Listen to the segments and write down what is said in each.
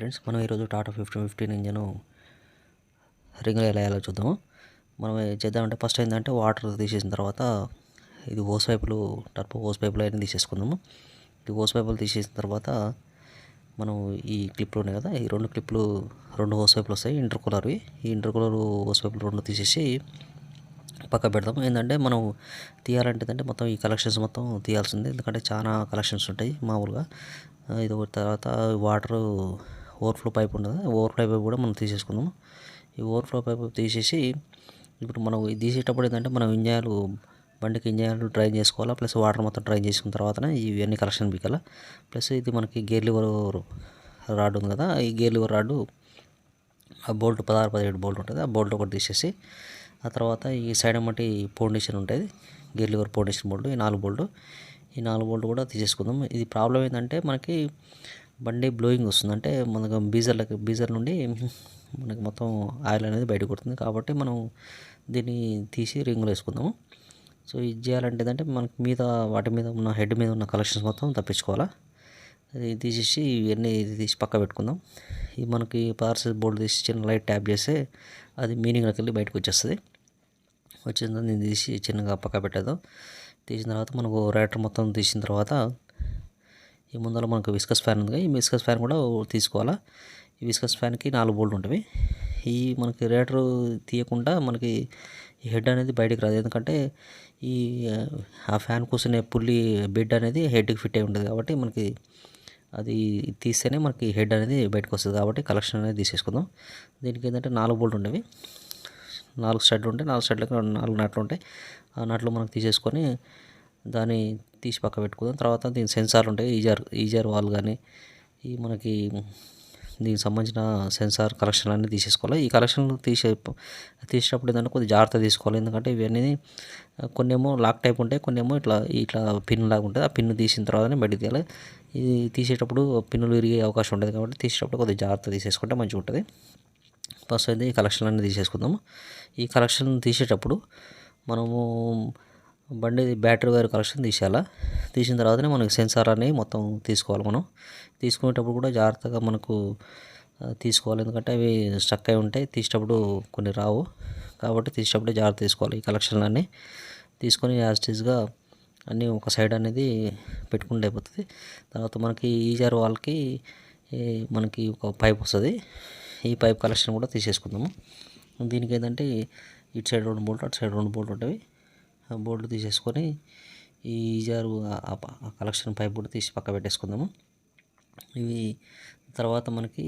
Friends, మనం ఈరోజు Tata 1515 engine రింగులు ఎలా వేయాలో చూద్దాము. మనం ఏం చేద్దామంటే ఫస్ట్ ఏంటంటే వాటర్ తీసేసిన తర్వాత ఇది హోస్ పైపులు, టర్బో హోస్ పైపులు అన్నీ తీసేసుకుందాము. ఈ హోస్ పైపులు తీసేసిన తర్వాత మనం ఈ క్లిప్లు ఉన్నాయి కదా, ఈ రెండు హోస్ పైపులు వస్తాయి ఇంటర్కూలర్వి. ఈ ఇంటర్కూలర్ హోస్ పైపులు రెండు తీసేసి పక్క పెడతాం. ఏంటంటే మనం తీయాలంటే మొత్తం ఈ కలెక్షన్స్ మొత్తం తీయాల్సిందే, ఎందుకంటే చాలా కలెక్షన్స్ ఉంటాయి మామూలుగా. ఇది ఒక తర్వాత వాటర్ ఓవర్ఫ్లో పైప్ ఉండదు, ఓవర్ఫ్లో పైప్ కూడా మనం తీసేసుకుందాం. ఈ ఓవర్ఫ్లో పైప్ తీసేసి ఇప్పుడు మనం ఇది తీసేటప్పుడు ఏంటంటే మనం బండికి ఇంజన్లు డ్రైన్ చేసుకోవాలా, ప్లస్ వాటర్ మొత్తం డ్రైన్ చేసుకున్న తర్వాతనే ఇవన్నీ కలెక్షన్ బీకాల. ప్లస్ ఇది మనకి గేర్ లివర్ రాడ్ ఉంది కదా, ఈ గేర్ లివర్ రాడ్ ఆ బోల్ట్ 16-17 బోల్ట్ ఉంటుంది, ఆ బోల్ట్ ఒకటి తీసేసి ఆ తర్వాత ఈ సైడ్ అమ్మటి ఫౌండేషన్ ఉంటుంది, గేర్ లివర్ ఫౌండేషన్ బోల్ట్, ఈ 4 బోల్ట్ కూడా తీసేసుకుందాం. ఇది ప్రాబ్లం ఏంటంటే మనకి బండి బ్లోయింగ్ వస్తుంది, అంటే మనకు బీజర్ నుండి మనకి మొత్తం ఆయిల్ అనేది బయటకు కొడుతుంది. కాబట్టి మనం దీన్ని తీసి రింగులు వేసుకుందాము. సో ఇది చేయాలంటే ఏంటంటే మనకి వాటి మీద ఉన్న హెడ్ మీద ఉన్న కలెక్షన్స్ మొత్తం తప్పించుకోవాలా. అది తీసేసి ఇవన్నీ తీసి పక్క పెట్టుకుందాం. ఇది మనకి పార్సెల్ బోల్ట్ తీసి చిన్న లైట్ ట్యాప్ చేస్తే అది మీనింగ్లోకి వెళ్ళి బయటకు వచ్చేస్తుంది. వచ్చిందో నేను తీసి చిన్నగా పక్క పెట్టేద్దాం. తీసిన తర్వాత మనకు రేటర్ మొత్తం తీసిన తర్వాత ఈ ముందర మనకు విస్కస్ ఫ్యాన్ ఉంది, ఈ విస్కస్ ఫ్యాన్ కూడా తీసుకోవాలా. ఈ విస్కస్ ఫ్యాన్కి 4 బోల్ట్ ఉంటుంది. ఈ మనకి రేటర్ తీయకుండా మనకి ఈ హెడ్ అనేది బయటకు రాదు, ఎందుకంటే ఆ ఫ్యాన్ కూర్చునే పుల్లి బెడ్ అనేది హెడ్కి ఫిట్ అయి ఉంటుంది. కాబట్టి మనకి అది తీస్తేనే మనకి హెడ్ అనేది బయటకు వస్తుంది. కాబట్టి కలెక్షన్ అనేది తీసేసుకుందాం. దీనికి ఏంటంటే 4 బోల్ట్ ఉండేవి, 4 స్టడ్లు ఉంటాయి, 4 స్టడ్లకి 4 నట్లు ఉంటాయి. ఆ నట్లు మనకు తీసేసుకొని దాన్ని తీసి పక్క పెట్టుకుందాం. తర్వాత దీని సెన్సార్లు ఉంటాయి, ఈజర్ వాల్ కానీ ఈ మనకి దీనికి సంబంధించిన సెన్సార్ కలెక్షన్లు అన్నీ తీసేసుకోవాలి. ఈ కలెక్షన్లు తీసేటప్పుడు ఏంటంటే కొద్దిగా జాగ్రత్త తీసుకోవాలి, ఎందుకంటే ఇవన్నీ కొన్నేమో లాక్ టైప్ ఉంటాయి, కొన్నేమో ఇట్లా పిన్ లాగా ఉంటుంది. ఆ పిన్ను తీసిన తర్వాతనే బయట తీయాలి. ఇది తీసేటప్పుడు పిన్నులు విరిగే అవకాశం ఉంటుంది, కాబట్టి తీసేటప్పుడు కొద్దిగా జాగ్రత్త తీసేసుకుంటే మంచిగా ఉంటుంది. ఫస్ట్ అయితే ఈ కలెక్షన్ అన్నీ తీసేసుకుందాము. ఈ కలెక్షన్ తీసేటప్పుడు మనము బండి బ్యాటరీ వైర్ కలెక్షన్ తీసిన తర్వాతనే మనకి సెన్సార్ అనేవి మొత్తం తీసుకోవాలి. మనం తీసుకునేటప్పుడు కూడా జాగ్రత్తగా మనకు తీసుకోవాలి, ఎందుకంటే అవి స్టక్ అయి ఉంటాయి, తీసేటప్పుడు కొన్ని రావు. కాబట్టి తీసేటప్పుడు జాగ్రత్త తీసుకోవాలి. ఈ కలెక్షన్లన్నీ తీసుకొని యాజ్టీజ్గా అన్నీ ఒక సైడ్ అనేది పెట్టుకుంటే అయిపోతుంది. తర్వాత మనకి ఈజర్ వాల్కి మనకి ఒక పైప్ వస్తుంది, ఈ పైప్ కలెక్షన్ కూడా తీసేసుకుందాము. దీనికి ఏంటంటే ఇటు సైడ్ 2 బోల్ట్, అటు సైడ్ 2 బోల్ట్ ఉంటాయి. ఆ బోల్ట్ తీసేసుకొని ఈ ఈజర్ ఆ కలెక్షన్ పైప్ కూడా తీసి పక్క పెట్టేసుకుందాము. ఇవి తర్వాత మనకి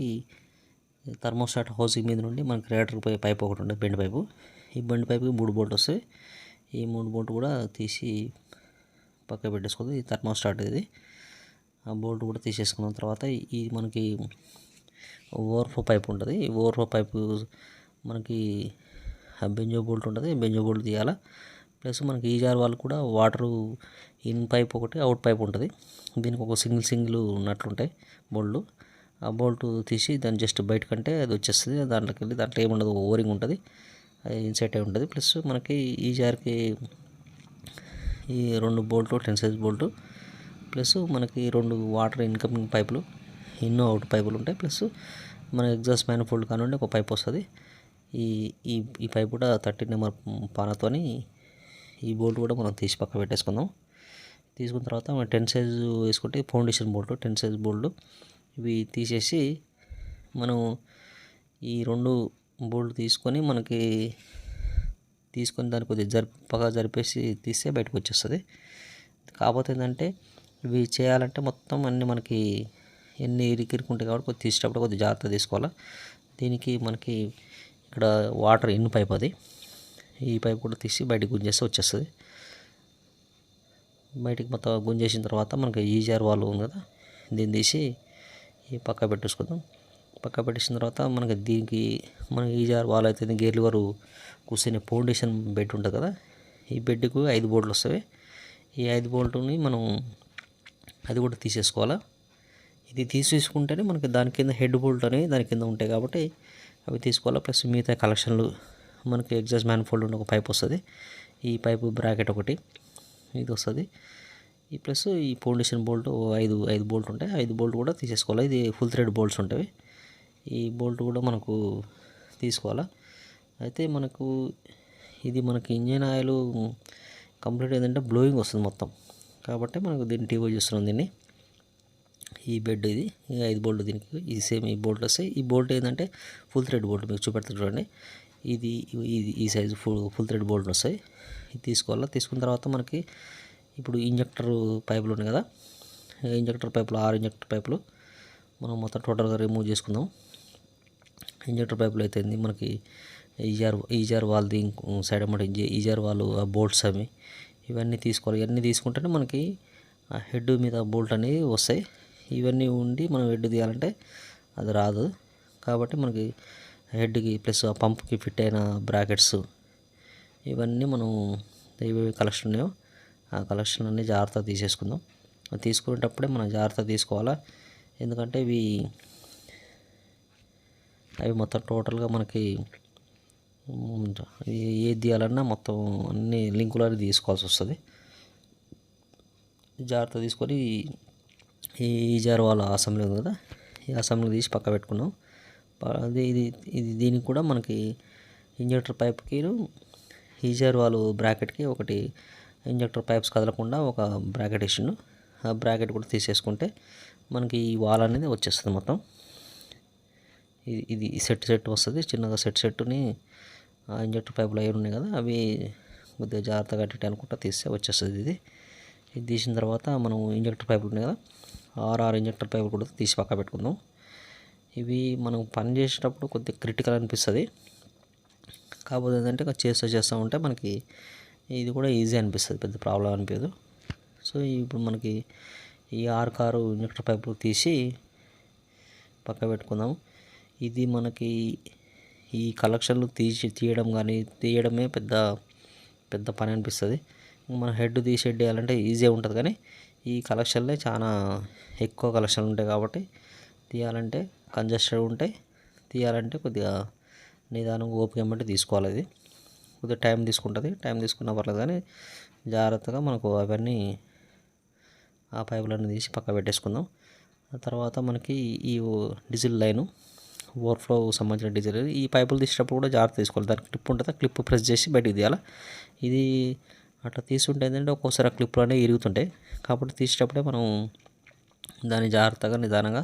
థర్మోస్టాట్ హౌసింగ్ మీద నుండి మనకి రేటర్ పైప్ ఒకటి ఉంటుంది, బెండ్ పైపు. ఈ బెండ్ పైపుకి 3 బోల్ట్ వస్తాయి. ఈ 3 బోల్ట్ కూడా తీసి పక్క పెట్టేసుకుంది. ఈ థర్మోస్టాట్ ఇది, ఆ బోల్ట్ కూడా తీసేసుకున్న తర్వాత ఈ మనకి ఓవర్ఫ్లో పైప్ ఉంటుంది. ఈ ఓవర్ఫ్లో పైపు మనకి బెంజో బోల్ట్ ఉంటుంది, బెంజో బోల్ట్ తీయాలా. ప్లస్ మనకి ఈజార్ వాళ్ళు కూడా వాటరు ఇన్ పైప్ ఒకటి, అవుట్ పైప్ ఉంటుంది. దీనికి ఒక సింగిల్ ఉన్నట్లుంటాయి బోల్ట్లు. ఆ బోల్ట్ తీసి దాన్ని జస్ట్ బయటకంటే అది వచ్చేస్తుంది. దాంట్లో ఏముండదు, ఓవరింగ్ ఉంటుంది, అది ఇన్సైట్ అయి ఉంటుంది. ప్లస్ మనకి ఈజార్కి ఈ 2 బోల్ట్లు 10 సైజ్ బోల్టు, ప్లస్ మనకి 2 వాటర్ ఇన్కమింగ్ పైపులు, ఇన్ అవుట్ పైపులు ఉంటాయి. ప్లస్ మన ఎగ్జాస్ట్ మ్యానిఫోల్డ్ కానివ్వండి ఒక పైప్ వస్తుంది. ఈ పైప్ కూడా 13 నెంబర్ పానతోని ఈ బోల్ట్ కూడా మనం తీసి పక్క పెట్టేసుకుందాం. తీసుకున్న తర్వాత మనం 10 సైజు వేసుకుంటే ఫౌండేషన్ బోల్ట్ 10 సైజ్ బోల్ట్ ఇవి తీసేసి మనం ఈ 2 బోల్ట్ తీసుకొని దాన్ని కొద్దిగా పక్క జరిపేసి తీస్తే బయటకు వచ్చేస్తుంది. కాకపోతే ఏంటంటే ఇవి చేయాలంటే మొత్తం అన్నీ మనకి ఎన్ని ఇరుక్కుంటాయి, కాబట్టి కొద్దిగా తీసేటప్పుడు కొద్దిగా జాగ్రత్త తీసుకోవాలి. దీనికి మనకి ఇక్కడ వాటర్ ఇన్ పైప్, అది ఈ పైప్ కూడా తీసి బయటకు గుంజేస్తే వచ్చేస్తుంది. బయటికి మొత్తం గుంజేసిన తర్వాత మనకి ఈజర్ వాల్ ఉంది కదా, దీన్ని తీసి ఈ పక్క పెట్టేసుకుందాం. పక్క పెట్టేసిన తర్వాత మన ఈజర్ వాల్ అయితే గేర్ లివర్ కూర్చునే ఫౌండేషన్ బెడ్ ఉంటుంది కదా, ఈ బెడ్కు 5 బోల్ట్లు వస్తాయి. ఈ 5 బోల్ట్ని మనం అది కూడా తీసేసుకోవాలా. ఇది తీసేసుకుంటేనే మనకి దాని కింద హెడ్ బోల్ట్ అనేవి దాని కింద ఉంటాయి, కాబట్టి అవి తీసుకోవాలా. ప్లస్ మిగతా కలెక్షన్లు మనకి ఎగ్జాస్ట్ మ్యానిఫోల్డ్ ఉండే ఒక పైప్ వస్తుంది, ఈ పైపు బ్రాకెట్ ఒకటి ఇది వస్తుంది. ఈ ప్లస్ ఈ ఫౌండేషన్ బోల్ట్ 5 బోల్ట్ ఉంటాయి, 5 బోల్ట్ కూడా తీసేసుకోవాలి. ఇది ఫుల్ థ్రెడ్ బోల్ట్స్ ఉంటాయి. ఈ బోల్ట్ కూడా మనకు తీసుకోవాలా. అయితే మనకు ఇది మనకి ఇంజిన్ ఆయిల్ కంప్లీట్ ఏంటంటే బ్లోయింగ్ వస్తుంది మొత్తం, కాబట్టి మనకు దీన్ని టీవో చేస్తున్నాం. దీన్ని ఈ బెడ్ ఇది 5 బోల్ట్ దీనికి ఇది సేమ్ ఈ బోల్ట్ వస్తాయి. ఈ బోల్ట్ ఏంటంటే ఫుల్ థ్రెడ్ బోల్ట్ మీకు చూపెడతారు చూడండి. ఇది ఈ సైజు ఫుల్ థ్రెడ్ బోల్ట్ వస్తాయి. ఇది తీసుకోవాలా. తీసుకున్న తర్వాత మనకి ఇప్పుడు ఇంజెక్టర్ పైపులు ఉన్నాయి కదా, ఇంజెక్టర్ పైపులు 6 ఇంజెక్టర్ పైపులు మనం టోటల్గా రిమూవ్ చేసుకుందాం. ఇంజెక్టర్ పైపులు అయితే మనకి ఈజార్ వాల్ది సైడ్ అన్నమాట, ఈజార్ వాళ్ళు ఆ బోల్ట్స్ అవి ఇవన్నీ తీసుకోవాలి. ఇవన్నీ తీసుకుంటేనే మనకి ఆ హెడ్ మీద బోల్ట్ అనేవి వస్తాయి. ఇవన్నీ ఉండి మనం హెడ్ తీయాలంటే అది రాదు. కాబట్టి మనకి హెడ్కి ప్లస్ ఆ పంప్కి ఫిట్ అయిన బ్రాకెట్స్ ఇవన్నీ మనం ఏవేవి కలెక్షన్ ఉన్నాయో ఆ కలెక్షన్ అన్నీ జాగ్రత్తగా తీసేసుకుందాం. తీసుకునేటప్పుడే మనం జాగ్రత్తగా తీసుకోవాలా. ఎందుకంటే అవి మొత్తం టోటల్గా మనకి ఏది తీయాలన్నా మొత్తం అన్ని లింకులు తీసుకోవాల్సి వస్తుంది. జాగ్రత్త తీసుకొని ఈ ఈజార్ వాళ్ళ అసెంబ్లీ ఉంది కదా, ఈ అసెంబ్లీ తీసి పక్క పెట్టుకున్నాం. ఇది దీనికి కూడా మనకి ఇంజెక్టర్ పైప్కి ఈజార్ వాళ్ళు బ్రాకెట్కి ఒకటి ఇంజెక్టర్ పైప్స్ కదలకుండా ఒక బ్రాకెట్ ఇచ్చిండు. ఆ బ్రాకెట్ కూడా తీసేసుకుంటే మనకి ఈ వాల్ అనేది వచ్చేస్తుంది మొత్తం. ఇది సెట్ వస్తుంది. చిన్నగా సెట్ని ఆ ఇంజెక్టర్ పైపులు అవి ఉన్నాయి కదా, అవి కొద్దిగా జాగ్రత్తగా కట్టి అనుకుంటా తీస్తే వచ్చేస్తుంది. ఇది తీసిన తర్వాత మనం ఇంజెక్టర్ పైపులు ఉన్నాయి కదా, 6 ఇంజెక్టర్ పైపులు కూడా తీసి పక్క పెట్టుకుందాం. ఇవి మనం పని చేసేటప్పుడు కొద్దిగా క్రిటికల్ అనిపిస్తుంది. కాకపోతే ఏంటంటే చేస్తూ ఉంటే మనకి ఇది కూడా ఈజీ అనిపిస్తుంది, పెద్ద ప్రాబ్లం అనిపించదు. సో ఇప్పుడు మనకి ఈ 6 ఇంజెక్టర్ పైపులు తీసి పక్క పెట్టుకుందాం. ఇది మనకి ఈ కలెక్షన్లు తీయడమే పెద్ద పని అనిపిస్తుంది. మన హెడ్ వేయాలంటే ఈజీ ఉంటుంది, కానీ ఈ కలెక్షన్లే చాలా ఎక్కువ కలెక్షన్లు ఉంటాయి. కాబట్టి తీయాలంటే కంజెస్టెడ్ ఉంటాయి. తీయాలంటే కొద్దిగా నిదానంగా ఓపిక ఏమంటే తీసుకోవాలి. ఇది కొద్దిగా టైం తీసుకుంటుంది. టైం తీసుకున్న పర్లేదు, కానీ జాగ్రత్తగా మనకు అవన్నీ ఆ పైపులన్నీ తీసి పక్క పెట్టేసుకుందాం. ఆ తర్వాత మనకి ఈ డీజిల్ లైను ఓవర్ఫ్లో సంబంధించిన డీజిల్, ఈ పైపులు తీసేటప్పుడు కూడా జాగ్రత్త తీసుకోవాలి. దానికి క్లిప్ ఉంటుంది, ఆ క్లిప్ ప్రెస్ చేసి బయటికి తీయాలి. ఇది అట్లా తీసుకుంటే ఏంటంటే ఒక్కోసారి ఆ క్లిప్లు అనేవి ఇరుగుతుంటాయి. కాబట్టి తీసేటప్పుడే మనం దాన్ని జాగ్రత్తగా నిదానంగా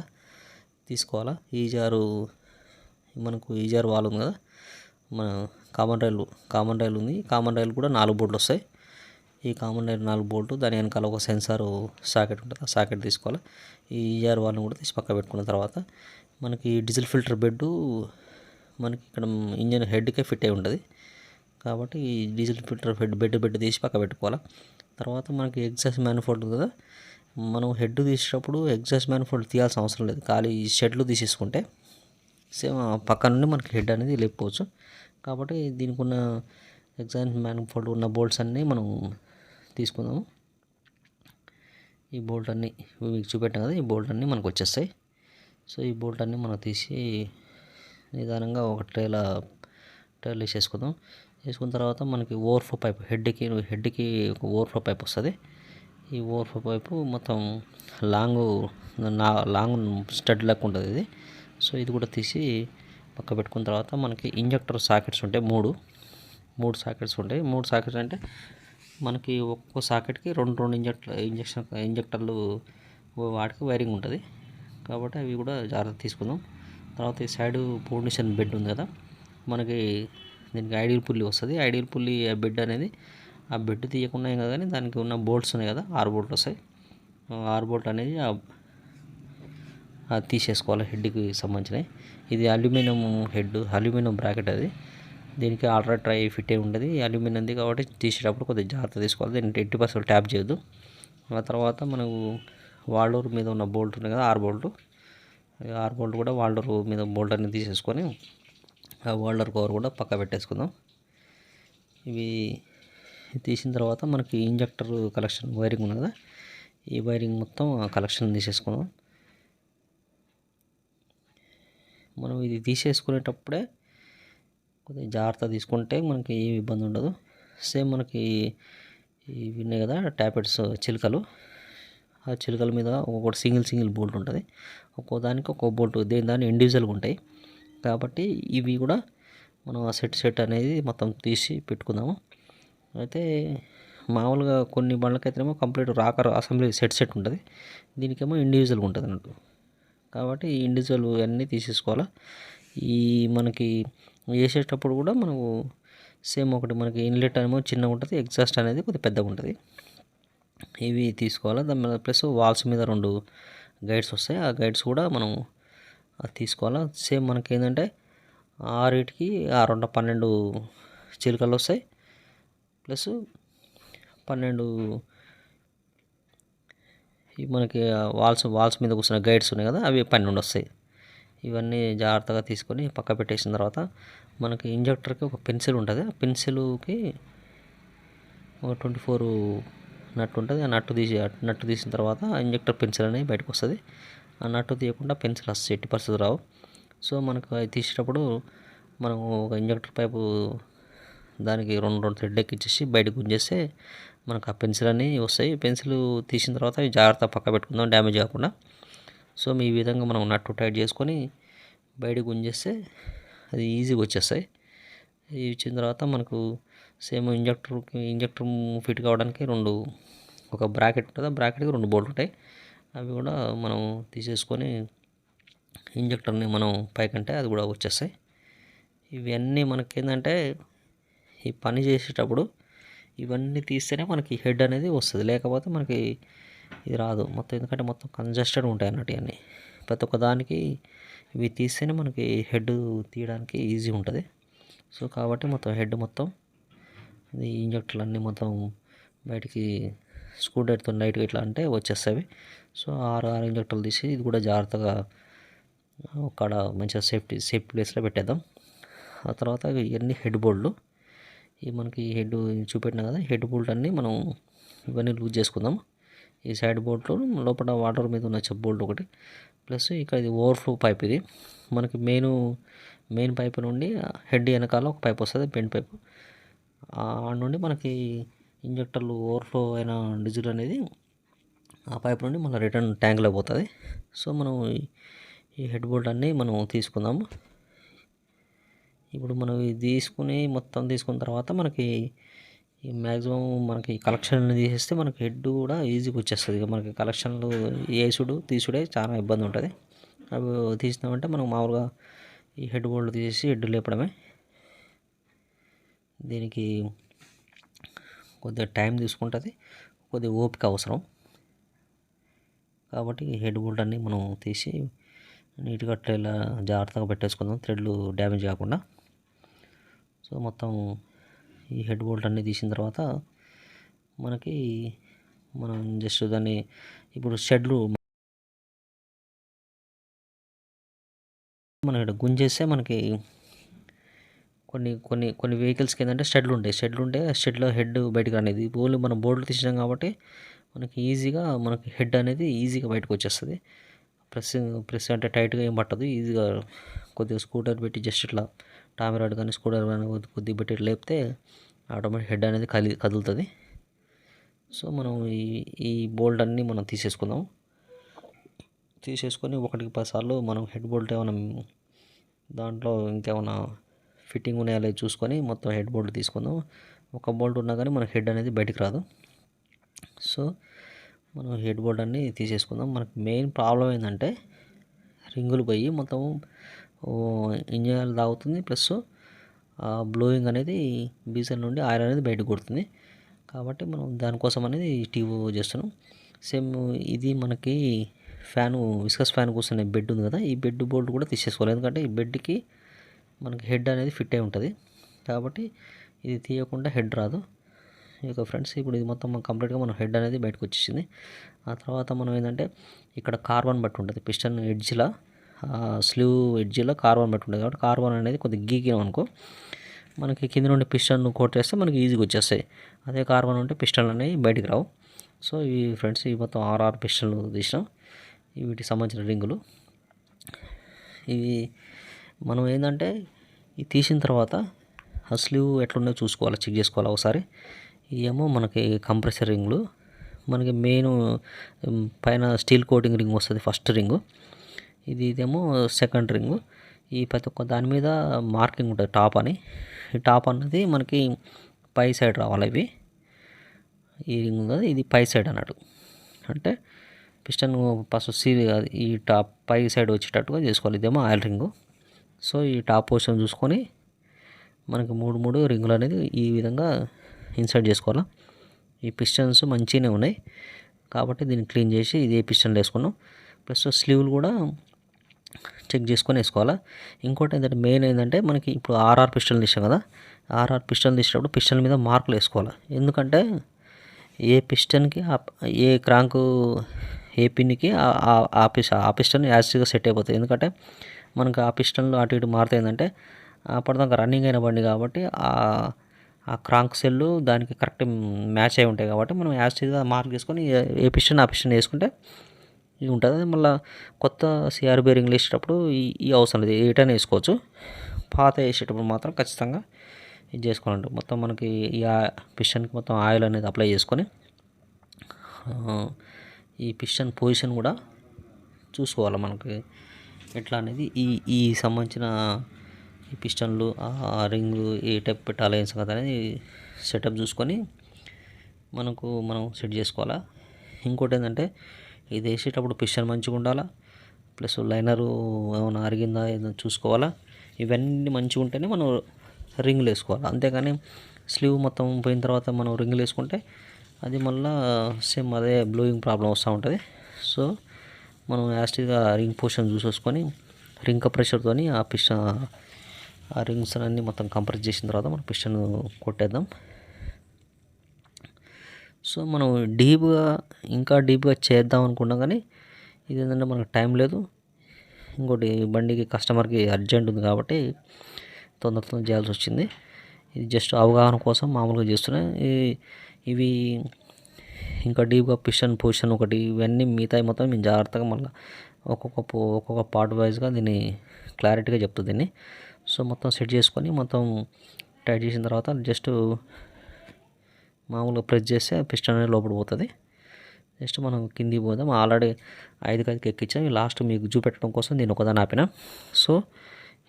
తీసుకోవాలా. మనకు ఈజార్ వాల్ ఉంది కదా, మన కామన్ రైల్ ఉంది. కామన్ రైల్ కూడా 4 బోల్ట్లు వస్తాయి. ఈ కామన్ రైల్ 4 బోల్ట్, దాని వెనకాల ఒక సెన్సార్ సాకెట్ ఉంటుంది, ఆ సాకెట్ తీసుకోవాలి. ఈ ఈజార్ వాల్ని కూడా తీసి పక్క పెట్టుకున్న తర్వాత మనకి డీజిల్ ఫిల్టర్ బెడ్ మనకి ఇక్కడ ఇంజన్ హెడ్కే ఫిట్ అయి ఉంటుంది. కాబట్టి ఈ డీజిల్ ఫిల్టర్ బెడ్ తీసి పక్క పెట్టుకోవాలి. తర్వాత మనకి ఎగ్జాస్ట్ మ్యానిఫోల్డ్ కదా, మనం హెడ్ తీసేటప్పుడు ఎగ్జాస్ట్ మ్యానిఫోల్డ్ తీయాల్సిన అవసరం లేదు. ఖాళీ షెడ్లు తీసేసుకుంటే సేమ్ పక్క నుండి మనకి హెడ్ అనేది లేకపోవచ్చు. కాబట్టి దీనికి ఉన్న ఎగ్జాస్ట్ మ్యానిఫోల్డ్ ఉన్న బోల్ట్స్ అన్నీ మనం తీసుకుందాము. ఈ బోల్ట్ అన్నీ మీకు చూపెట్టాం కదా, ఈ బోల్ట్ అన్నీ మనకు వచ్చేస్తాయి. సో ఈ బోల్ట్ అన్నీ మనం తీసి నిదానంగా ఒక ట్రైలో వేసేసుకుందాం. వేసుకున్న తర్వాత మనకి ఓవర్ఫ్లో పైప్ హెడ్కి ఒక ఓవర్ఫ్లో పైప్ వస్తుంది. ఈ ఓవర్ఫ్లో పైపు మొత్తం లాంగ్ స్టడ్ లెక్క ఉంటుంది ఇది. సో ఇది కూడా తీసి పక్క పెట్టుకున్న తర్వాత మనకి ఇంజెక్టర్ సాకెట్స్ ఉంటాయి. మూడు సాకెట్స్ ఉంటాయి. 3 సాకెట్స్ అంటే మనకి ఒక్కో సాకెట్కి రెండు ఇంజెక్టర్లు వాటికి వైరింగ్ ఉంటుంది. కాబట్టి అవి కూడా జాగ్రత్త తీసుకుందాం. తర్వాత ఈ సైడ్ ఫౌండేషన్ బెడ్ ఉంది కదా, మనకి దీనికి ఐడియల్ పుల్లీ వస్తుంది. ఐడియల్ పుల్లీ బెడ్ అనేది ఆ బెడ్ తీయకుండా ఏం కాదు, కానీ దానికి ఉన్న బోల్ట్స్ ఉన్నాయి కదా, 6 బోల్ట్లు వస్తాయి. 6 బోల్ట్ అనేది అది తీసేసుకోవాలి హెడ్కి సంబంధించినవి. ఇది అల్యూమినియం బ్రాకెట్. అది దీనికి ఆల్రెడీ ఫిట్ అయి ఉంటుంది, అల్యూమినియంది. కాబట్టి తీసేటప్పుడు కొద్దిగా జాగ్రత్త తీసుకోవాలి. దీన్ని 80% ట్యాప్ చేయొద్దు. ఆ తర్వాత మనకు వాల్డోర్ మీద ఉన్న బోల్ట్ ఉంది కదా, 6 బోల్ట్ కూడా వాల్డోర్ మీద బోల్ట్ అనేది తీసేసుకొని ఆ వాల్డర్ కవర్ కూడా పక్క పెట్టేసుకుందాం. ఇవి తీసిన తర్వాత మనకి ఇంజెక్టర్ కలెక్షన్ వైరింగ్ ఉంది కదా, ఈ వైరింగ్ మొత్తం ఆ కలెక్షన్ తీసేసుకుందాం. మనం ఇది తీసేసుకునేటప్పుడే కొద్దిగా జాగ్రత్త తీసుకుంటే మనకి ఏ ఇబ్బంది ఉండదు. సేమ్ మనకి ఇవి ఉన్నాయి కదా ట్యాపెట్స్ చిలుకలు, ఆ చిలుకల మీద ఒక్కొక్కటి సింగిల్ బోల్ట్ ఉంటుంది. ఒక్కో దానికి ఒక్కో బోల్ట్ దాని ఇండివిజువల్గా ఉంటాయి. కాబట్టి ఇవి కూడా మనం ఆ సెట్ అనేది మొత్తం తీసి పెట్టుకుందాము. అయితే మామూలుగా కొన్ని బండ్లకైతేనేమో కంప్లీట్ రాకర్ అసెంబ్లీ సెట్ ఉంటుంది, దీనికేమో ఇండివిజువల్గా ఉంటుంది అన్నట్టు. కాబట్టి ఇండివిజువల్ అన్నీ తీసేసుకోవాలా. ఈ మనకి వేసేటప్పుడు కూడా మనకు సేమ్ ఒకటి మనకి ఇన్లెట్ ఏమో చిన్నగా ఉంటుంది, ఎగ్జాస్ట్ అనేది కొద్దిగా పెద్దగా ఉంటుంది. ఇవి తీసుకోవాలి. దాని మీద ప్లస్ వాల్స్ మీద 2 గైడ్స్ వస్తాయి, ఆ గైడ్స్ కూడా మనం అది తీసుకోవాలా. సేమ్ మనకి ఏంటంటే 6కి 12 చిలుకలు వస్తాయి, ప్లస్ 12 మనకి వాల్స్ మీద కూర్చున్న గైడ్స్ ఉన్నాయి కదా, అవి 12 వస్తాయి. ఇవన్నీ జాగ్రత్తగా తీసుకొని పక్క పెట్టేసిన తర్వాత మనకి ఇంజెక్టర్కి ఒక పెన్సిల్ ఉంటుంది, ఆ పెన్సిల్కి ఒక 24 నట్టు ఉంటుంది. ఆ నట్టు తీసిన తర్వాత ఇంజెక్టర్ పెన్సిల్ అనేది బయటకు వస్తుంది. ఆ నట్టు తీయకుండా పెన్సిల్ అసలు 80% రావు. సో మనకు అది తీసేటప్పుడు మనం ఒక ఇంజెక్టర్ పైపు దానికి 2 థ్రెడ్ ఎక్కించేసి బయటకు గుంజేస్తే మనకు ఆ పెన్సిల్ అనేవి వస్తాయి. పెన్సిల్ తీసిన తర్వాత అవి జాగ్రత్త పక్క పెట్టుకుందాం, డ్యామేజ్ కాకుండా. సో ఈ విధంగా మనం నట్టు టైట్ చేసుకొని బయటకు గుంజేస్తే అది ఈజీగా వచ్చేస్తాయి. ఇది ఇచ్చిన తర్వాత మనకు సేమ్ ఇంజెక్టర్ ఫిట్ కావడానికి ఒక బ్రాకెట్ ఉంటుంది, ఆ బ్రాకెట్కి 2 బోల్ట్ ఉంటాయి. అవి కూడా మనం తీసేసుకొని ఇంజెక్టర్ని మనం పైకంటే అది కూడా వచ్చేస్తాయి. ఇవన్నీ మనకి ఏంటంటే ఈ పని చేసేటప్పుడు ఇవన్నీ తీస్తేనే మనకి హెడ్ అనేది వస్తుంది, లేకపోతే మనకి ఇది రాదు మొత్తం. ఎందుకంటే మొత్తం కంజెస్టెడ్ ఉంటాయి అన్నట్టు ఇవన్నీ. ప్రతి ఒక్క దానికి ఇవి తీస్తేనే మనకి హెడ్ తీయడానికి ఈజీ ఉంటుంది. సో కాబట్టి మొత్తం హెడ్ మొత్తం ఈ ఇంజెక్టర్లు అన్నీ మొత్తం బయటికి స్క్రూ డ్రైవర్తో లైట్గా ఇట్లా అంటే వచ్చేస్తాయి. సో 6 ఇంజెక్టర్లు తీసి ఇది కూడా జాగ్రత్తగా అక్కడ మంచిగా సేఫ్టీ ప్లేస్లో పెట్టేద్దాం. ఆ తర్వాత ఇవన్నీ హెడ్ బోల్ట్లు, ఈ మనకి హెడ్ చూపెట్టినా కదా, హెడ్ బోల్ట్ అన్నీ మనం ఇవన్నీ లూజ్ చేసుకుందాం. ఈ సైడ్ బోల్ట్లో లోపల వాటర్ మీద ఉన్న చెప్ బోల్ట్ ఒకటి, ప్లస్ ఇక్కడ ఇది ఓవర్ఫ్లో పైప్. ఇది మనకి మెయిన్ పైప్ నుండి హెడ్ వెనకాల ఒక పైప్ వస్తుంది, బెండ్ పైప్. ఆ నుండి మనకి ఇంజెక్టర్లు ఓవర్ఫ్లో అయిన డీజిల్ అనేది ఆ పైప్ నుండి మళ్ళీ రిటర్న్ ట్యాంక్లో పోతుంది. సో మనం ఈ హెడ్ బోల్ట్ అన్నీ మనం తీసుకుందాము. ఇప్పుడు మనం ఇది మొత్తం తీసుకున్న తర్వాత మనకి మ్యాక్సిమం మనకి కలెక్షన్ తీసేస్తే మనకి హెడ్ కూడా ఈజీగా వచ్చేస్తుంది. ఇక మనకి కలెక్షన్లు తీసుడే చాలా ఇబ్బంది ఉంటుంది. అవి తీసినామంటే మనం మామూలుగా ఈ హెడ్ బోల్ట్ తీసేసి హెడ్ లేపడమే. దీనికి కొద్దిగా టైం తీసుకుంటుంది, కొద్దిగా ఓపిక అవసరం. కాబట్టి హెడ్ బోల్ట్ అన్నీ మనం తీసి నీట్గా అట్లా జాగ్రత్తగా పెట్టేసుకుందాం, థ్రెడ్లు డ్యామేజ్ కాకుండా. సో మొత్తం ఈ హెడ్ బోల్ట్ అన్నీ తీసిన తర్వాత మనకి మనం జస్ట్ దాన్ని ఇప్పుడు షెడ్లు మనం ఇక్కడ గుంజేస్తే మనకి కొన్ని వెహికల్స్కి ఏంటంటే షెడ్లు ఉంటాయి. షెడ్లో హెడ్ బయటకు అనేది ఓన్లీ మనం బోర్డులు తీసాం కాబట్టి మనకి ఈజీగా మనకి హెడ్ అనేది ఈజీగా బయటకు వచ్చేస్తుంది. ప్రెస్ అంటే టైట్గా ఏం పట్టదు, ఈజీగా కొద్దిగా స్కూటర్ పెట్టి జస్ట్ ఇట్లా టామిరాడ్ కానీ స్కూటర్ కానీ కొద్దిగా పెట్టి లేపితే ఆటోమేటిక్ హెడ్ అనేది కదులుతుంది. సో మనం ఈ బోల్ట్ అన్నీ మనం తీసేసుకుందాం. తీసేసుకొని 1కి 10 సార్లు మనం హెడ్ బోల్ట్ ఏమైనా దాంట్లో ఇంకేమైనా ఫిట్టింగ్ ఉన్నాయో లేదో చూసుకొని మొత్తం హెడ్ బోల్ట్ తీసుకుందాం. ఒక బోల్ట్ ఉన్నా కానీ మనకి హెడ్ అనేది బయటికి రాదు. సో మనం హెడ్ బోల్ట్ అన్నీ తీసేసుకుందాం. మనకి మెయిన్ ప్రాబ్లం ఏంటంటే రింగులు పోయి మొత్తం ఇంజన్ తాగుతుంది, ప్లస్ బ్లోయింగ్ అనేది బీజర్ నుండి ఆయిల్ అనేది బయటకు కొడుతుంది. కాబట్టి మనం దానికోసం అనేది టీవో చేస్తున్నాం. సేమ్ ఇది మనకి విస్కస్ ఫ్యాన్ కూర్చునే బెడ్ ఉంది కదా, ఈ బెడ్ బోల్ట్ కూడా తీసేసుకోవాలి. ఎందుకంటే ఈ బెడ్కి మనకి హెడ్ అనేది ఫిట్ అయి ఉంటుంది, కాబట్టి ఇది తీయకుండా హెడ్ రాదు. ఇక ఫ్రెండ్స్ ఇప్పుడు ఇది మొత్తం కంప్లీట్గా మన హెడ్ అనేది బయటకు వచ్చేసింది. ఆ తర్వాత మనం ఏంటంటే ఇక్కడ కార్బన్ బట్టి ఉంటుంది, పిస్టన్ ఎడ్జ్లో స్లీవ్ ఎడ్జ్లో కార్బన్ బట్టి ఉంటుంది. కాబట్టి కార్బన్ అనేది కొద్దిగా గీకినాం అనుకో మనకి కింద నుండి పిస్టన్ కొట్టేస్తే మనకి ఈజీగా వచ్చేస్తాయి. అదే కార్బన్ ఉంటే పిస్టన్లు అనేవి బయటికి రావు. సో ఈ ఫ్రెండ్స్ ఈ మొత్తం 6 పిస్టన్లు తీసినాం, వీటికి సంబంధించిన రింగులు. ఇవి మనం ఏంటంటే ఇది తీసిన తర్వాత ఆ స్లీవ్ ఎట్లున్నాయో చూసుకోవాలి, చెక్ చేసుకోవాలి ఒకసారి. ఇవేమో మనకి కంప్రెసర్ రింగులు, మనకి మెయిన్ పైన స్టీల్ కోటింగ్ రింగ్ వస్తుంది ఫస్ట్ రింగు, ఇదేమో సెకండ్ రింగు. ఈ ప్రతి ఒక్క దాని మీద మార్కింగ్ ఉంటుంది టాప్ అని. ఈ టాప్ అన్నది మనకి పై సైడ్ రావాలి. ఇవి ఈ రింగ్ ఉంది కదా, ఇది పై సైడ్ అన్నట్టు. అంటే పిస్టన్ ఫస్ట్ ఈ టాప్ పై సైడ్ వచ్చేటట్టుగా చేసుకోవాలి. ఇదేమో ఆయిల్ రింగు. సో ఈ టాప్ పోర్షన్ చూసుకొని మనకి మూడు రింగులు అనేది ఈ విధంగా ఇన్సర్ట్ చేసుకోవాలి. ఈ పిస్టన్స్ మంచిగానే ఉన్నాయి కాబట్టి దీన్ని క్లీన్ చేసి ఇదే పిస్టన్లు వేసుకున్నాం. ప్లస్ స్లీవ్లు కూడా చెక్ చేసుకొని వేసుకోవాలి. ఇంకోటి ఏంటంటే మెయిన్ ఏంటంటే మనకి ఇప్పుడు ఆర్ఆర్ పిస్టన్లు తీసాం కదా, ఆర్ఆర్ పిస్టన్లు తీసేటప్పుడు పిస్టన్ మీద మార్కులు వేసుకోవాలి. ఎందుకంటే ఏ పిస్టన్కి ఏ క్రాంకు ఏ పిన్కి ఆ పిస్టన్ యాసిడ్గా సెట్ అయిపోతుంది. ఎందుకంటే మనకు ఆ పిస్టన్లు అటు ఇటు మారుతాయి. ఏంటంటే అప్పటిదాకా రన్నింగ్ అయిన బండి కాబట్టి ఆ క్రాంక్ సెల్లు దానికి కరెక్ట్ మ్యాచ్ అయి ఉంటాయి కాబట్టి మనం యాసిడ్గా మార్క్ చేసుకొని ఏ పిస్టన్ ఆ పిస్టన్ వేసుకుంటే ఇది ఉంటుంది. అది మళ్ళీ కొత్త సిఆర్ బేరింగ్లు వేసేటప్పుడు ఈ అవసరం లేదు, ఏటైనా వేసుకోవచ్చు. పాత వేసేటప్పుడు మాత్రం ఖచ్చితంగా ఇది చేసుకోవాలంటే మొత్తం మనకి ఈ పిస్టన్కి మొత్తం ఆయిల్ అనేది అప్లై చేసుకొని ఈ పిస్టన్ పొజిషన్ కూడా చూసుకోవాలి మనకి ఎట్లా అనేది. ఈ సంబంధించిన ఈ పిస్టన్లు ఆ రింగ్లు ఏ టైప్ పెట్టాలి ఏం సంగతి అనేది సెటప్ చూసుకొని మనం సెట్ చేసుకోవాలా. ఇంకోటి ఏంటంటే ఇది వేసేటప్పుడు పిస్టన్ మంచిగా ఉండాలా, ప్లస్ లైనరు ఏమైనా అరిగిందా ఏదైనా చూసుకోవాలా. ఇవన్నీ మంచిగా ఉంటేనే మనం రింగులు వేసుకోవాలి. అంతేగాని స్లీవ్ మొత్తం పోయిన తర్వాత మనం రింగులు వేసుకుంటే అది మళ్ళీ సేమ్ అదే బ్లోయింగ్ ప్రాబ్లం వస్తూ ఉంటుంది. సో మనం యాస్టిగా రింగ్ పోర్షన్ చూసేసుకొని రింగ్ కంప్రెషర్తో ఆ రింగ్స్ అన్నీ మొత్తం కంప్రెస్ చేసిన తర్వాత మనం పిస్టన్ కొట్టేద్దాం. సో మనం ఇంకా డీప్గా చేద్దాం అనుకున్నాం కానీ ఇది ఏంటంటే మనకు టైం లేదు. ఇంకోటి బండికి కస్టమర్కి అర్జెంట్ ఉంది కాబట్టి తొందరగా చేయాల్సి వచ్చింది. ఇది జస్ట్ అవగాహన కోసం మామూలుగా చేస్తున్నాయి. ఇవి ఇంకా డీప్గా పిస్టన్ పొజిషన్ ఒకటి ఇవన్నీ మిగతా మొత్తం మేము జాగ్రత్తగా మళ్ళీ ఒక్కొక్క పార్ట్ వైజ్గా దీన్ని క్లారిటీగా చెప్తుంది దీన్ని. సో మొత్తం సెట్ చేసుకొని మొత్తం టైట్ చేసిన తర్వాత జస్ట్ మామూలుగా ప్రెస్ చేస్తే పిస్టన్ అనేది లోపల పోతుంది. నెక్స్ట్ మనం కిందికి పోదాం. ఆల్రెడీ 5 ఎక్కించాం. లాస్ట్ మీకు చూపెట్టడం కోసం నేను ఒకదాన్ని ఆపిన. సో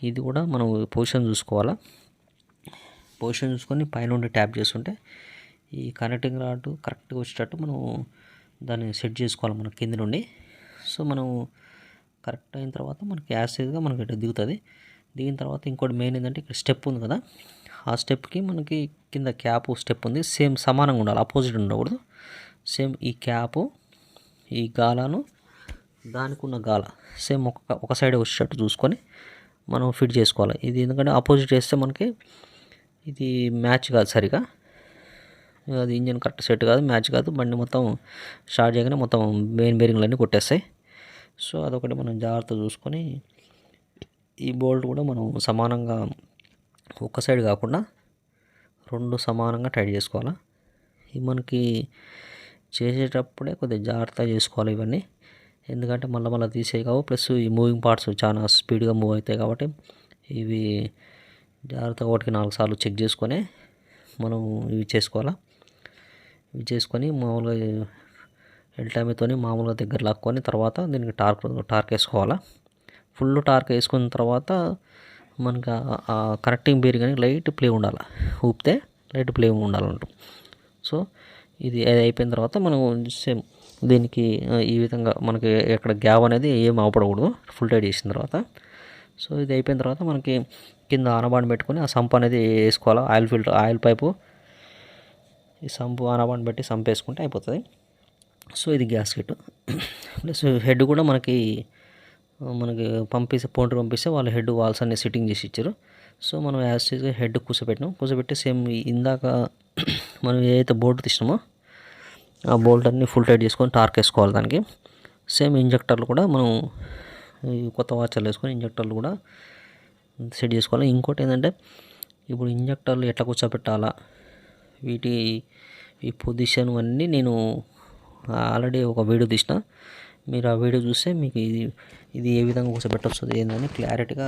ఇది కూడా మనం పొజిషన్ చూసుకోవాలా. పొజిషన్ చూసుకొని పైనుండి ట్యాప్ చేస్తుంటే ఈ కనెక్టింగ్ రాడ్ కరెక్ట్గా వచ్చేటట్టు మనం దాన్ని సెట్ చేసుకోవాలి మన కింది నుండి. సో మనం కరెక్ట్ అయిన తర్వాత మనకి యాసిడ్గా మనకి ఇటు దిగుతుంది. దిగిన తర్వాత ఇంకోటి మెయిన్ ఏంటంటే ఇక్కడ స్టెప్ ఉంది కదా, ఆ స్టెప్కి మనకి కింద క్యాప్ స్టెప్ ఉంది, సేమ్ సమానంగా ఉండాలి, అపోజిట్ ఉండకూడదు. సేమ్ ఈ క్యాపు ఈ గాలను దానికి ఉన్న గాల సేమ్ ఒక సైడ్ వచ్చేటట్టు చూసుకొని మనం ఫిట్ చేసుకోవాలి. ఇది ఎందుకంటే ఆపోజిట్ వేస్తే మనకి ఇది మ్యాచ్ కాదు సరిగా, అది ఇంజన్ కరెక్ట్ సెట్ కాదు, మ్యాచ్ కాదు. బండి మొత్తం స్టార్ట్ చేయగానే మొత్తం మెయిన్ బేరింగ్లన్నీ కొట్టేస్తాయి. సో అదొకటి మనం జాగ్రత్త చూసుకొని ఈ బోల్ట్ కూడా మనం సమానంగా ఒక సైడ్ కాకుండా 2 సమానంగా టైట్ చేసుకోవాలి. ఇవి మనకి చేసేటప్పుడే కొద్దిగా జాగ్రత్తగా చేసుకోవాలి ఇవన్నీ. ఎందుకంటే మళ్ళీ తీసేవి కావు, ప్లస్ ఈ మూవింగ్ పార్ట్స్ చాలా స్పీడ్గా మూవ్ అవుతాయి కాబట్టి ఇవి జాగ్రత్తగా ఒకటికి 4 సార్లు చెక్ చేసుకొని మనం ఇవి చేసుకోవాలి. ఇవి చేసుకొని మామూలుగా ఎల్టామీతో మామూలుగా దగ్గర లాక్కొని తర్వాత దీనికి టార్క్ వేసుకోవాలి. ఫుల్ టార్క్ వేసుకున్న తర్వాత మనకు ఆ కరెక్టింగ్ బేరింగ్ కానీ లైట్ ప్లే ఉండాలి, ఊపితే లైట్ ప్లే ఉండాలంట. సో ఇది అయిపోయిన తర్వాత మనం సేమ్ దీనికి ఈ విధంగా మనకి ఎక్కడ గ్యాప్ అనేది ఏం అవపడకూడదు ఫుల్ టైట్ చేసిన తర్వాత. సో ఇది అయిపోయిన తర్వాత మనకి కింద ఆనబాండ్ పెట్టుకొని ఆ సంప్ అనేది వేసుకోవాలి. ఆయిల్ పైపు ఈ సంపు ఆనబాండ్ పెట్టి సంప్ వేసుకుంటే అయిపోతుంది. సో ఇది గ్యాస్కెట్. ప్లస్ హెడ్ కూడా మనకి పౌంటర్ పంపిస్తే వాళ్ళు హెడ్ వాల్స్ అన్ని సిట్టింగ్ చేసి ఇచ్చారు. సో మనం యాస్టీస్గా హెడ్ కూర్చోబెట్టి సేమ్ ఇందాక మనం ఏదైతే బోల్ట్ తీసినామో ఆ బోల్ట్ అన్ని ఫుల్ టైట్ చేసుకొని టార్క్ వేసుకోవాలి దానికి. సేమ్ ఇంజెక్టర్లు కూడా మనం కొత్త వాచర్లు వేసుకొని ఇంజెక్టర్లు కూడా సెట్ చేసుకోవాలి. ఇంకోటి ఏంటంటే ఇప్పుడు ఇంజెక్టర్లు ఎట్లా కూర్చోబెట్టాలా ఈ పొజిషన్ అన్నీ నేను ఆల్రెడీ ఒక వీడియో తీసిన, మీరు ఆ వీడియో చూస్తే మీకు ఇది ఏ విధంగా కూర్చోబెట్టొస్తుంది ఏందని క్లారిటీగా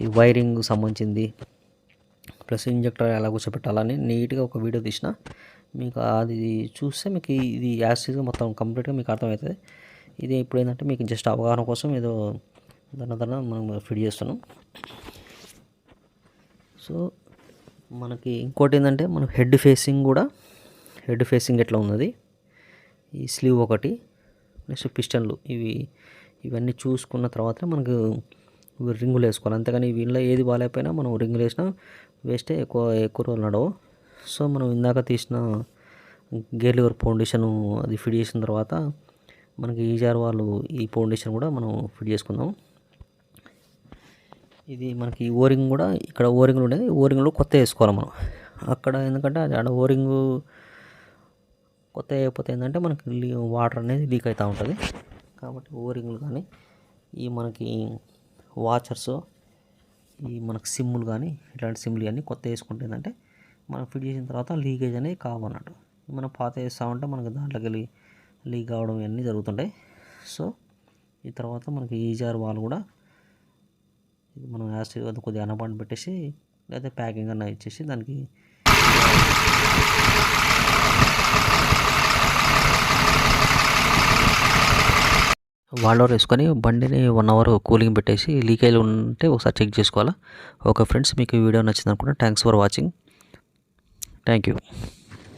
ఈ వైరింగ్ సంబంధించింది ప్లస్ ఇంజెక్టర్ ఎలా కూర్చోబెట్టాలని నీట్గా ఒక వీడియో తీసిన. మీకు అది చూస్తే మీకు ఇది యాసిడ్గా మొత్తం కంప్లీట్గా మీకు అర్థమవుతుంది. ఇది ఇప్పుడు ఏంటంటే మీకు జస్ట్ అవగాహన కోసం ఏదో దాని మనం ఫిట్ చేస్తున్నాం. సో మనకి ఇంకోటి ఏంటంటే మనం హెడ్ ఫేసింగ్ ఎట్లా ఉన్నది, ఈ స్లీవ్ ఒకటి, నెక్స్ట్ పిస్టన్లు, ఇవన్నీ చూసుకున్న తర్వాత మనకు రింగులు వేసుకోవాలి. అంతేగాని వీళ్ళలో ఏది బాగాలేకపోయినా మనం రింగులు వేసినా వేస్తే ఎక్కువ రోజులు నడవు. సో మనం ఇందాక తీసిన గేర్ లివర్ ఫౌండేషన్ అది ఫిట్ చేసిన తర్వాత మనకి ఈజార్ వాళ్ళు ఈ ఫౌండేషన్ కూడా మనం ఫిట్ చేసుకుందాం. ఇది మనకి ఓరింగ్ కూడా ఇక్కడ ఓరింగ్లు ఉండేది, ఓరింగ్లు కొత్త వేసుకోవాలి మనం అక్కడ. ఎందుకంటే ఆడ ఓరింగ్ కొత్త అయిపోతే ఏంటంటే మనకి వాటర్ అనేది లీక్ అవుతూ ఉంటుంది. కాబట్టి ఓరింగ్లు కానీ ఈ మనకి వాచర్స్, ఈ మనకి సిమ్ములు కానీ ఇట్లాంటి సిమ్లు కానీ కొత్త వేసుకుంటే ఏంటంటే మనం ఫిట్ చేసిన తర్వాత లీకేజ్ అనేది కావన్నట్టు. మనం పాత వేస్తామంటే మనకి దాంట్లోకి వెళ్ళి లీక్ కావడం ఇవన్నీ జరుగుతుంటాయి. సో ఈ తర్వాత మనకి ఈజార్ వాళ్ళు కూడా మనం యాసిడ్ అది కొద్దిగా అనపాటు పెట్టేసి లేదా ప్యాకింగ్ అన్న ఇచ్చేసి దానికి వాల్ వేసుకొని బండిని 1 అవర్ కూలింగ్ పెట్టేసి లీకేజ్ ఉంటే ఒకసారి చెక్ చేసుకోవాలా. ఓకే ఫ్రెండ్స్, మీకు ఈ వీడియో నచ్చింది అనుకుంటా. Thanks for watching. Thank you.